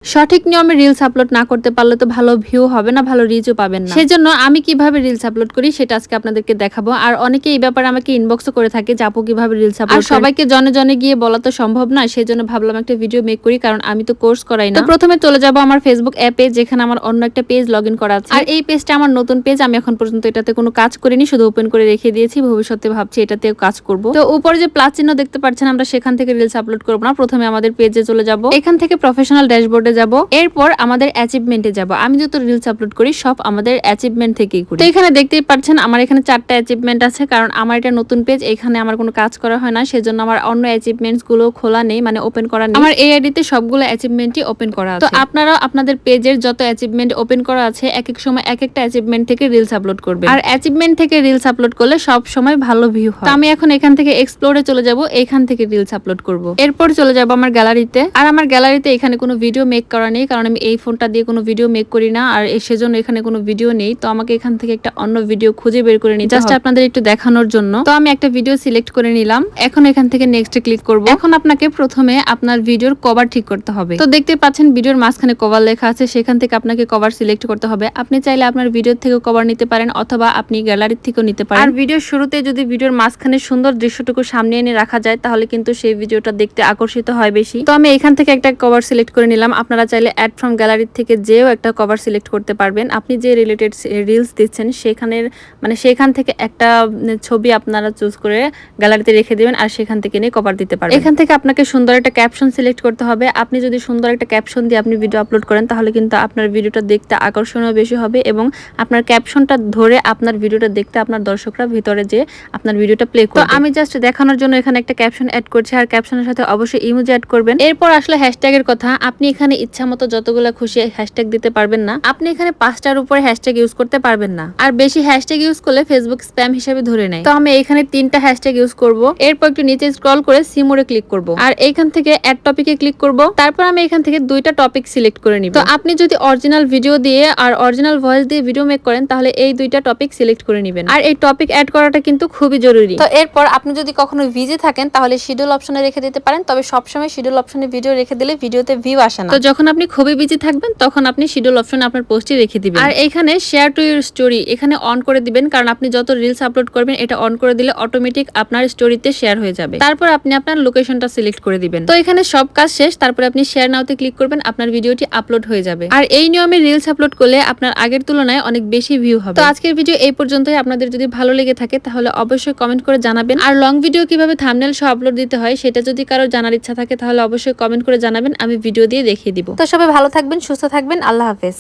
সঠিক নিয়মে reels upload না করতে পারলে তো ভালো ভিউ হবে না, ভালো রিচও পাবেন না। সেজন্য আমি কিভাবে রিলস আপলোড করি সেটা আজকে আপনাদেরকে দেখাবো। আর অনেকে এই ব্যাপারে আমাকে ইনবক্সও করে থাকে যে আপু কিভাবে রিলস আপলোড করেন। আর সবাইকে জনে জনে গিয়ে বলা তো সম্ভব না, সেজন্য ভাবলাম একটা ভিডিও মেক করি, কারণ আমি তো কোর্স করাই না। তো প্রথমে চলে যাব আমার ফেসবুক অ্যাপে, যেখানে আমার অন্য একটা পেজ লগইন করা আছে। আর এই পেজটা আমার নতুন পেজ, আমি এখন পর্যন্ত এটাতে কোনো কাজ করিনি, শুধু ওপেন করে রেখে দিয়েছি। ভবিষ্যতে ভাবছি এটাতেও কাজ করব। তো উপরে যে প্লাস চিহ্ন দেখতে পাচ্ছেন, আমরা সেখান থেকে রিলস আপলোড করব না। প্রথমে আমাদের পেজে চলে যাব, এখান থেকে প্রফেশনাল ড্যাশবোর্ডে যাব, এরপর আমাদের অ্যাচিভমেন্টে যাব। আমি যত রিলস আপলোড করি সব আমাদের অ্যাচিভমেন্ট থেকেই করি। তো এখানে দেখতেই পাচ্ছেন আমার এখানে 4টা অ্যাচিভমেন্ট আছে, কারণ আমার এটা নতুন পেজ, এখানে আমার কোনো কাজ করা হয় না, সেজন্য আমার অন্য অ্যাচিভমেন্টস গুলো খোলা নেই, মানে ওপেন করা নেই। আমার এই আইডিতে সবগুলো অ্যাচিভমেন্টই ওপেন করা আছে। তো আপনারা আপনাদের পেজের যত অ্যাচিভমেন্ট ওপেন করা আছে এক এক সময় এক একটা অ্যাচিভমেন্ট থেকে রিলস আপলোড করবেন। আর অ্যাচিভমেন্ট থেকে রিলস আপলোড করলে সব সময় ভালো ভিউ হয়। তো আমি এখন এখান থেকে এক্সপ্লোরে চলে যাব, এখান থেকে রিলস আপলোড করব। এরপর চলে যাব আমার গ্যালারিতে। আর আমার গ্যালারিতে এখানে কোনো ভিডিও মেক করা নেই, কারণ আমি এই ফোনটা দিয়ে কোনো ভিডিও মেক করি না, আর সেজন্য এখানে কোনো ভিডিও নেই। তো আমাকে এখান থেকে একটা অন্য ভিডিও খুঁজে বের করে নিতে হবে, জাস্ট আপনাদের একটু দেখানোর জন্য। তো আমি একটা ভিডিও সিলেক্ট করে নিলাম, এখন এখান থেকে নেক্সটে ক্লিক করব। এখন আপনাকে প্রথমে আপনার ভিডিওর কভার ঠিক করতে হবে। তো দেখতে পাচ্ছেন ভিডিওর মাঝখানে কভার লেখা আছে, সেখান থেকে আপনাকে কভার সিলেক্ট করতে হবে। আপনি চাইলে আপনার ভিডিও থেকেও কভার নিতে পারেন, অথবা আপনি গ্যালারি থেকেও নিতে পারেন। আর ভিডিওর শুরুতে যদি ভিডিওর মাঝখানে সুন্দর দৃশ্যটুকু সামনে এনে রাখা যায়, তাহলে কিন্তু সেই ভিডিওটা দেখতে আকর্ষিত হয় বেশি। তো আমি এখান থেকে একটা কভার সিলেক্ট করে নিলাম। আপনারা চাইলে অ্যাড ফ্রম গ্যালারি থেকে যেও একটা কভার সিলেক্ট করতে পারবেন। আপনি যে রিলেটেড রিলস দিচ্ছেন সেখান থেকে একটা ছবি আপনারা চুজ করে গ্যালারিতে রেখে দিবেন, আর সেখান থেকে নিয়ে কভার দিতে পারবেন। এখান থেকে আপনাকে সুন্দর একটা ক্যাপশন সিলেক্ট করতে হবে। আপনি যদি সুন্দর একটা ক্যাপশন দিয়ে আপনি ভিডিও আপলোড করেন, তাহলে কিন্তু আপনার ভিডিওটা দেখতে আকর্ষণীয় বেশি হবে, এবং আপনার ক্যাপশনটা ধরে আপনার ভিডিওটা দেখতে আপনার দর্শকরা ভিতরে যে আপনার ভিডিওটা প্লে করবে। তো আমি জাস্ট দেখানোর জন্য এখানে একটা ক্যাপশন অ্যাড করছি, আর ক্যাপশনের সাথে অবশ্যই ইমোজি অ্যাড করবেন। এরপর আসলে হ্যাশট্যাগের কথা। আপনি এখানে ইচ্ছা মতো যতগুলো খুশি হ্যাশট্যাগ দিতে পারবেন না। আপনি এখানে 5টার উপরে হ্যাশট্যাগ ইউজ করতে পারবেন না, আর বেশি হ্যাশট্যাগ ইউজ করলে ফেসবুক স্প্যাম হিসেবে ধরে নেয়। তো আমি এখানে 3টা হ্যাশট্যাগ ইউজ করব। এরপর একটু নিচে স্ক্রল করে সিমোরে ক্লিক করব, আর এইখান থেকে অ্যাড টপিকে ক্লিক করব। তারপর আমি এখান থেকে 2টা টপিক সিলেক্ট করে নিব। তো আপনি যদি অরিজিনাল ভিডিও দিয়ে আর অরিজিনাল ভয়েস দিয়ে ভিডিও মেক করেন, তাহলে এই 2টা টপিক সিলেক্ট করে নেবেন। আর এই টপিক অ্যাড করাটা কিন্তু খুবই জরুরি। তো এরপর আপনি যদি কখনো ভিজে থাকেন, তাহলে শিডিউল অপশনে রেখে দিতে পারেন, তবে সবসময় শিডিউল অপশনে ভিডিও রেখে দিলে ভিডিওতে ভিউ আসে না। তো যখন আপনি খুবই বিজি থাকবেন, তখন আপনি শিডিউল অপশনে আপনার পোস্টটি রেখে দিবেন। আর এখানে শেয়ার টু ইউর স্টোরি এখানে অন করে দিবেন, কারণ আপনি যত রিলস আপলোড করবেন এটা অন করে দিলে অটোমেটিক আপনার স্টোরিতে শেয়ার হয়ে যাবে। তারপর আপনি আপনার লোকেশনটা সিলেক্ট করে দিবেন। তো এখানে সব কাজ শেষ, তারপর আপনি শেয়ার নাওতে ক্লিক করবেন, আপনার ভিডিওটি আপলোড হয়ে যাবে। আর এই নিয়মে রিলস আপলোড করলে আপনার আগের তুলনায় অনেক বেশি ভিউ হবে। তো আজকের ভিডিও এই পর্যন্তই। আপনাদের যদি ভালো লেগে থাকে তাহলে অবশ্যই কমেন্ট করে জানাবেন। আর লং ভিডিও কিভাবে থাম্বনেল সহ আপলোড দিতে হয় সেটা যদি কারো জানার ইচ্ছা থাকে, তাহলে অবশ্যই কমেন্ট করে জানাবেন, আমি ভিডিও দিয়ে দেখিয়ে দিব। তো সবাই ভালো থাকবেন, সুস্থ থাকবেন, আল্লাহ হাফেজ।